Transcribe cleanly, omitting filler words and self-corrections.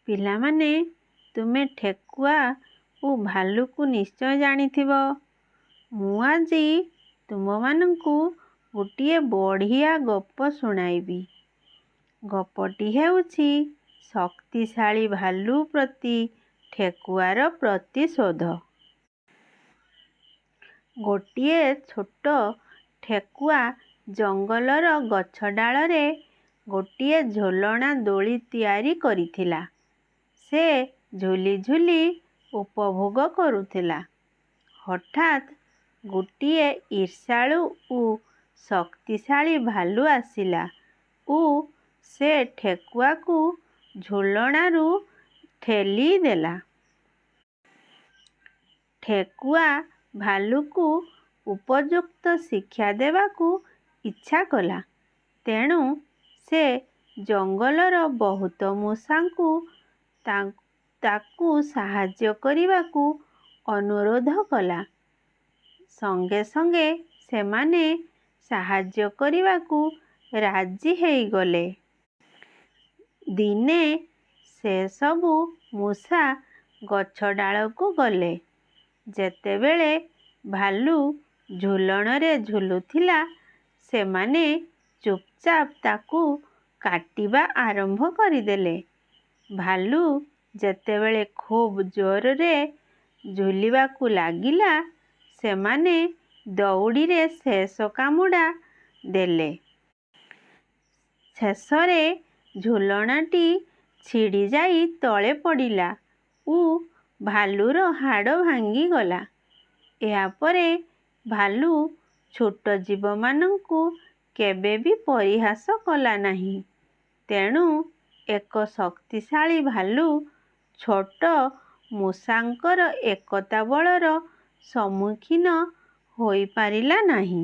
ପିଲାମାନେ, ତୁମେ ଠେକୁଆ ଓ ଭାଲୁକୁ ନିଶ୍ଚୟ ଜାଣିଥିବ। ମୁଁ ଆଜି ତୁମମାନଙ୍କୁ ଗୋଟିଏ ବଢ଼ିଆ ଗପ ଶୁଣାଇବି। ଗପଟି ହେଉଛି ଶକ୍ତିଶାଳୀ ଭାଲୁ ପ୍ରତି ଠେକୁଆର ପ୍ରତିଶୋଧ। ଗୋଟିଏ ଛୋଟ ଠେକୁଆ ଜଙ୍ଗଲର ଗଛ ଡାଳରେ ଗୋଟିଏ ଝୁଲଣା ଦୋଳି ତିଆରି କରିଥିଲା। ସେ ଝୁଲି ଝୁଲି ଉପଭୋଗ କରୁଥିଲା। ହଠାତ୍ ଗୋଟିଏ ଈର୍ଷାଳୁ ଓ ଶକ୍ତିଶାଳୀ ଭାଲୁ ଆସିଲା ଓ ସେ ଠେକୁଆକୁ ଝୁଲଣାରୁ ଠେଲି ଦେଲା। ଠେକୁଆ ଭାଲୁକୁ ଉପଯୁକ୍ତ ଶିକ୍ଷା ଦେବାକୁ ଇଚ୍ଛା କଲା। ତେଣୁ ସେ ଜଙ୍ଗଲର ବହୁତ ମୂଷାଙ୍କୁ ତାକୁ ସାହାଯ୍ୟ କରିବାକୁ ଅନୁରୋଧ କଲା। ସଙ୍ଗେ ସଙ୍ଗେ ସେମାନେ ସାହାଯ୍ୟ କରିବାକୁ ରାଜି ହୋଇଗଲେ। ଦିନେ ସେସବୁ ମୂଷା ଗଛ ଡାଳକୁ ଗଲେ। ଯେତେବେଳେ ଭାଲୁ ଝୁଲଣରେ ଝୁଲୁଥିଲା, ସେମାନେ ଚୁପଚାପ ତାକୁ କାଟିବା ଆରମ୍ଭ କରିଦେଲେ। ଭାଲୁ ଯେତେବେଳେ ଖୁବ୍ ଜୋରରେ ଝୁଲିବାକୁ ଲାଗିଲା, ସେମାନେ ଦଉଡ଼ିରେ ଶେଷ କାମୁଡ଼ା ଦେଲେ। ଶେଷରେ ଝୁଲଣାଟି ଛିଡ଼ିଯାଇ ତଳେ ପଡ଼ିଲା ଓ ଭାଲୁର ହାଡ଼ ଭାଙ୍ଗିଗଲା। ଏହାପରେ ଭାଲୁ ଛୋଟ ଜୀବମାନଙ୍କୁ କେବେ ବି ପରିହାସ କଲା ନାହିଁ। ତେଣୁ ଏକ ଶକ୍ତିଶାଳୀ ଭାଲୁ ଛୋଟ ମୂଷାଙ୍କର ଏକତା ବଳର ସମ୍ମୁଖୀନ ହୋଇପାରିଲା ନାହିଁ।